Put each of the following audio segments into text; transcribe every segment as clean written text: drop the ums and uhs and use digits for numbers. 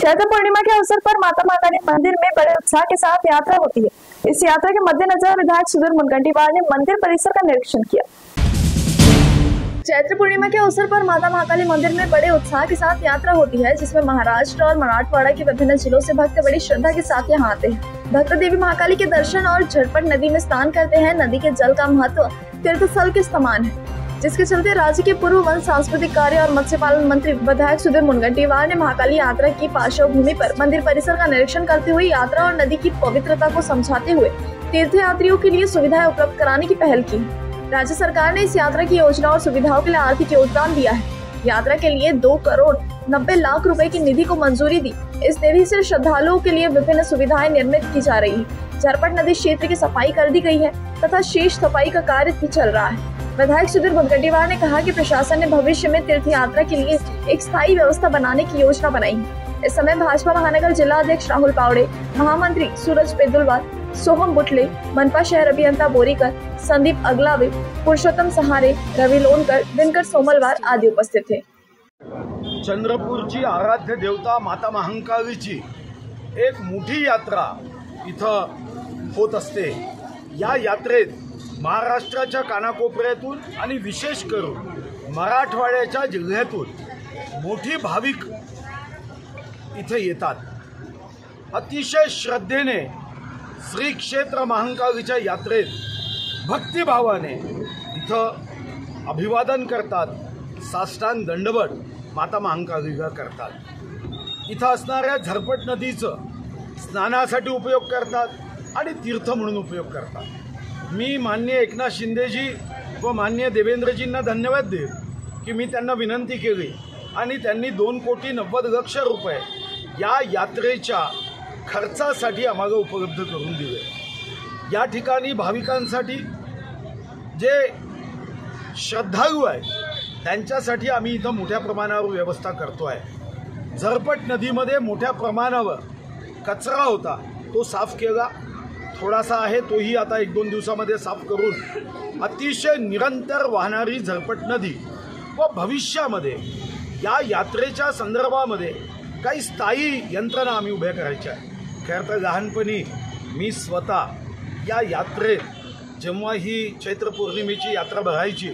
चैत्र पूर्णिमा के अवसर पर माता महाकाली मंदिर में बड़े उत्साह के साथ यात्रा होती है। इस यात्रा के मद्देनजर विधायक सुधीर मुनगंटीवार ने मंदिर परिसर का निरीक्षण किया। चैत्र पूर्णिमा के अवसर पर माता महाकाली मंदिर में बड़े उत्साह के साथ यात्रा होती है, जिसमें महाराष्ट्र और मराठवाड़ा के विभिन्न जिलों से भक्त बड़ी श्रद्धा के साथ यहाँ आते हैं। भक्त देवी महाकाली के दर्शन और झटपट नदी में स्नान करते हैं। नदी के जल का महत्व तीर्थ स्थल के समान है, जिसके चलते राज्य के पूर्व वन सांस्कृतिक कार्य और मत्स्य पालन मंत्री विधायक सुधीर मुनगंटीवार ने महाकाली यात्रा की पार्श्वभूमि पर मंदिर परिसर का निरीक्षण करते हुए यात्रा और नदी की पवित्रता को समझाते हुए तीर्थयात्रियों के लिए सुविधाएं उपलब्ध कराने की पहल की। राज्य सरकार ने इस यात्रा की योजना और सुविधाओं के लिए आर्थिक योगदान दिया है। यात्रा के लिए 2 करोड़ 90 लाख रुपए की निधि को मंजूरी दी। इस निधि से श्रद्धालुओं के लिए विभिन्न सुविधाएं निर्मित की जा रही है। झरपट नदी क्षेत्र की सफाई कर दी गई है तथा शेष सफाई का कार्य भी चल रहा है। विधायक सुधीर मुनगंटीवार ने कहा कि प्रशासन ने भविष्य में तीर्थ यात्रा के लिए एक स्थायी व्यवस्था बनाने की योजना बनाई है। इस समय भाजपा महानगर जिला अध्यक्ष राहुल पावड़े, महामंत्री सूरज पेदुलवार, सोहम बुटले, मनपा शहर अभियंता बोरीकर, संदीप अगलावे, पुरुषोत्तम सहारे, रवि लोनकर, दिनकर सोमलवार आदि उपस्थित थे। चंद्रपूरची आराध्य देवता माता महाकालीची एक मोठी यात्रा इथं होत असते। या यात्रेत महाराष्ट्राच्या कानाकोपऱ्यातून आणि विशेष करून मराठवाड्याच्या जिल्ह्यातून मोठी भाविक इथे येतात। अतिशय श्रद्धेने श्री क्षेत्र महाकालीच्या यात्रेत भक्तिभावाने इथं अभिवादन करतात, साष्टांग दंडवत माता महाकालीला करतात। इथं असणाऱ्या झरपट नदीचं स्नानासाठी उपयोग करतात आणि तीर्थ म्हणून उपयोग करतात। मी माननीय एकनाथ शिंदेजी व माननीय देवेंद्रजींना धन्यवाद देईन की मी त्यांना विनंती केली आणि त्यांनी 2,90,00,000 रुपये या यात्रेच्या खर्चासाठी आम्हाला उपलब्ध करून दिले। या ठिकाणी भाविकांसाठी जे श्रद्धाळू आहेत त्यांच्यासाठी आम्ही इथं मोठ्या प्रमाणावर व्यवस्था करतो आहे। झरपट नदीमध्ये मोठ्या प्रमाणावर कचरा होता, तो साफ केला। थोडासा आहे तोही आता 1-2 दिवसामध्ये साफ करून अतिशय निरंतर वाहणारी झरपट नदी व भविष्यामध्ये या यात्रेच्या संदर्भामध्ये काही स्थायी यंत्रणा आम्ही उभ्या करायच्या आहे। खरं तर लहानपणी मी स्वतः या यात्रेत जेव्हा ही चैत्र पौर्णिमेची यात्रा भरायची,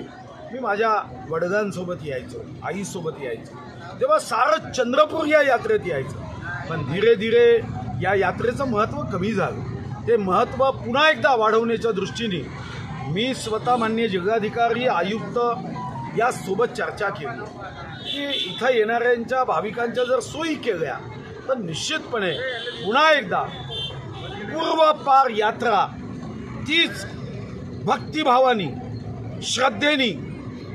मी माझ्या वडिलांसोबत यायचो, आईसोबत यायचो, तेव्हा सारं चंद्रपूर या यात्रेत यायचं। पण धीरे धीरे या यात्रेचं महत्त्व कमी झालं। ते महत्त्व पुन्हा एकदा वाढवण्याच्या दृष्टीने मी स्वतः माननीय जिल्हाधिकारी, आयुक्त यासोबत चर्चा केली की इथं येणाऱ्यांच्या भाविकांच्या जर सोयी केल्या तर निश्चितपणे पुन्हा एकदा पूर्वपार यात्रा तीच भक्तिभावानी, श्रद्धेनी,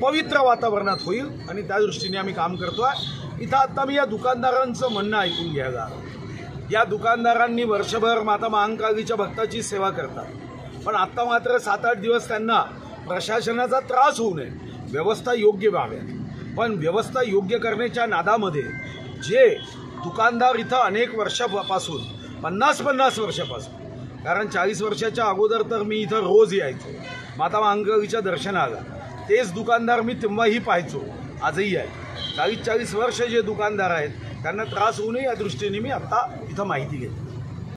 पवित्र वातावरणात होईल आणि त्या दृष्टीने आम्ही काम करतोय। इथं आता मी या दुकानदारांचं म्हणणं ऐकून घ्यायला। या दुकानदारांनी वर्षभर माता महाकालीच्या भक्ताची सेवा करतात, पण आता मात्र 7-8 दिवस त्यांना प्रशासनाचा त्रास होऊ नये, व्यवस्था योग्य व्हावी। पण व्यवस्था योग्य करण्याच्या नादामध्ये जे दुकानदार इथं अनेक वर्षापासून 50 वर्षापासून, कारण 40 वर्षाच्या अगोदर तर मी इथं रोज यायचो माता महाकालीच्या दर्शनाला, तेच दुकानदार मी तेव्हाही पाहायचो, आजही आहे। 40 वर्ष जे दुकानदार आहेत त्यांना त्रास होऊ नये या दृष्टीने मी आता इथं माहिती घेतली।